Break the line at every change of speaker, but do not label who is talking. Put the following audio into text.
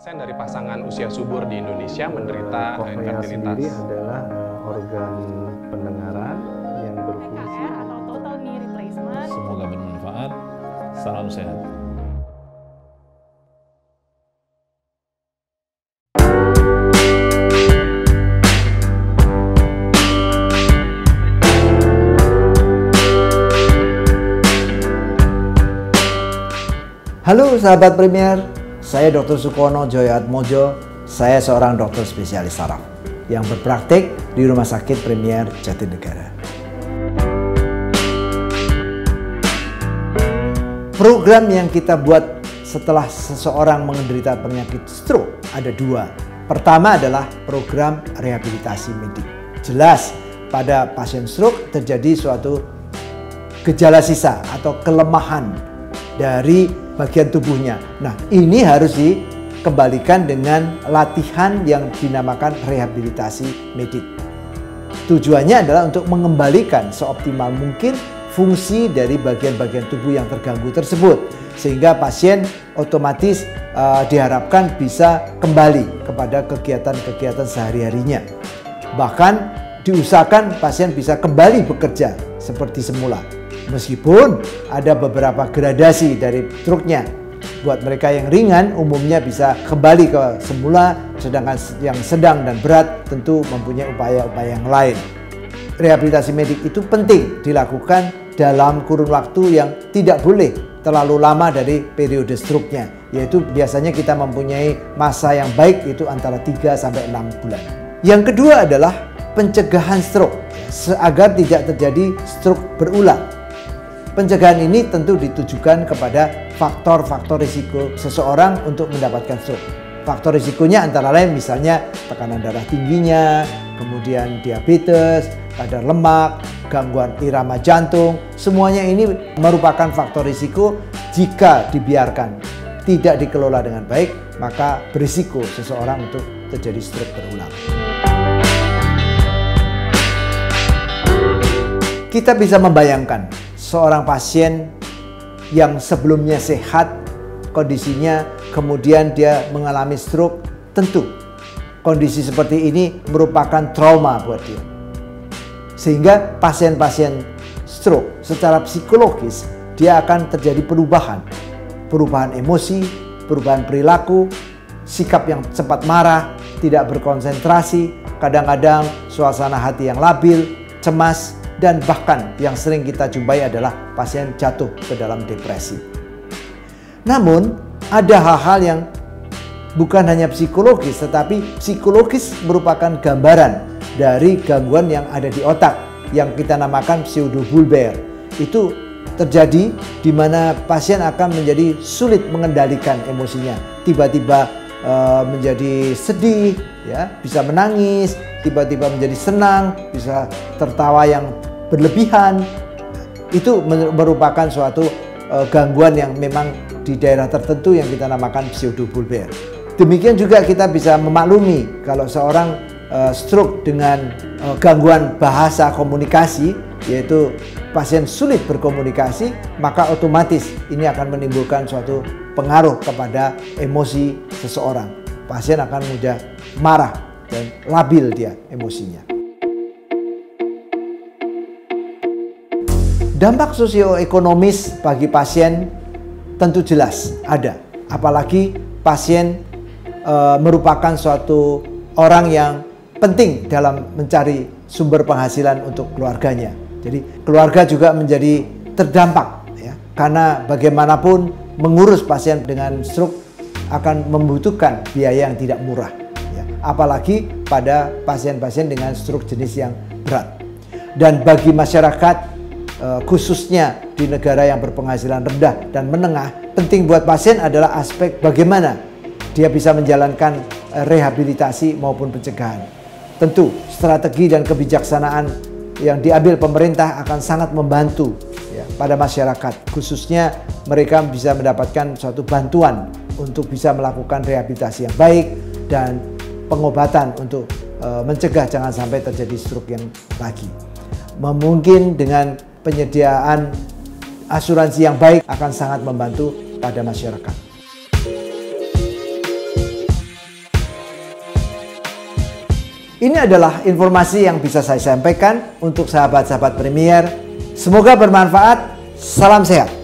50% dari pasangan usia subur di Indonesia menderita
Koknea sendiri
infertilitas.
adalah organ pendengaran yang berfungsi.
TKR atau total knee replacement.
Semoga bermanfaat. Salam sehat.
Halo sahabat Premier, saya Dr. Sukono Joyoatmojo. Saya seorang dokter spesialis saraf yang berpraktik di Rumah Sakit Premier Jatinegara. Program yang kita buat setelah seseorang menderita penyakit stroke ada dua. Pertama adalah program rehabilitasi medik. Jelas pada pasien stroke terjadi suatu gejala sisa atau kelemahan dari bagian tubuhnya. Nah, ini harus dikembalikan dengan latihan yang dinamakan rehabilitasi medik. Tujuannya adalah untuk mengembalikan seoptimal mungkin fungsi dari bagian-bagian tubuh yang terganggu tersebut, sehingga pasien otomatis diharapkan bisa kembali kepada kegiatan-kegiatan sehari-harinya. Bahkan diusahakan pasien bisa kembali bekerja seperti semula. Meskipun ada beberapa gradasi dari stroke-nya. Buat mereka yang ringan umumnya bisa kembali ke semula, sedangkan yang sedang dan berat tentu mempunyai upaya-upaya yang lain. Rehabilitasi medik itu penting dilakukan dalam kurun waktu yang tidak boleh terlalu lama dari periode stroke-nya, yaitu biasanya kita mempunyai masa yang baik itu antara 3 sampai 6 bulan. Yang kedua adalah pencegahan stroke agar tidak terjadi stroke berulang. Pencegahan ini tentu ditujukan kepada faktor-faktor risiko seseorang untuk mendapatkan stroke. Faktor risikonya antara lain misalnya tekanan darah tingginya, kemudian diabetes, kadar lemak, gangguan irama jantung. Semuanya ini merupakan faktor risiko jika dibiarkan tidak dikelola dengan baik, maka berisiko seseorang untuk terjadi stroke berulang. Kita bisa membayangkan seorang pasien yang sebelumnya sehat kondisinya, kemudian dia mengalami stroke, tentu kondisi seperti ini merupakan trauma buat dia. Sehingga pasien-pasien stroke secara psikologis dia akan terjadi perubahan emosi, perubahan perilaku, sikap yang cepat marah, tidak berkonsentrasi, kadang-kadang suasana hati yang labil, cemas, dan bahkan yang sering kita jumpai adalah pasien jatuh ke dalam depresi. Namun ada hal-hal yang bukan hanya psikologis, tetapi psikologis merupakan gambaran dari gangguan yang ada di otak yang kita namakan pseudobulbar. Itu terjadi di mana pasien akan menjadi sulit mengendalikan emosinya, tiba-tiba menjadi sedih, ya, bisa menangis, tiba-tiba menjadi senang, bisa tertawa yang berlebihan. Itu merupakan suatu gangguan yang memang di daerah tertentu yang kita namakan pseudobulbar. Demikian juga kita bisa memaklumi kalau seorang stroke dengan gangguan bahasa komunikasi, yaitu pasien sulit berkomunikasi, maka otomatis ini akan menimbulkan suatu pengaruh kepada emosi seseorang. Pasien akan mudah marah dan labil dia emosinya. Dampak sosioekonomis bagi pasien tentu jelas ada, apalagi pasien merupakan suatu orang yang penting dalam mencari sumber penghasilan untuk keluarganya. Jadi keluarga juga menjadi terdampak, ya, karena bagaimanapun mengurus pasien dengan stroke akan membutuhkan biaya yang tidak murah, ya, apalagi pada pasien-pasien dengan stroke jenis yang berat. Dan bagi masyarakat khususnya di negara yang berpenghasilan rendah dan menengah, penting buat pasien adalah aspek bagaimana dia bisa menjalankan rehabilitasi maupun pencegahan. Tentu strategi dan kebijaksanaan yang diambil pemerintah akan sangat membantu, ya, pada masyarakat, khususnya mereka bisa mendapatkan suatu bantuan untuk bisa melakukan rehabilitasi yang baik dan pengobatan untuk mencegah jangan sampai terjadi stroke yang lagi. Mungkin dengan penyediaan asuransi yang baik akan sangat membantu pada masyarakat. Ini adalah informasi yang bisa saya sampaikan untuk sahabat-sahabat Premier. Semoga bermanfaat. Salam sehat.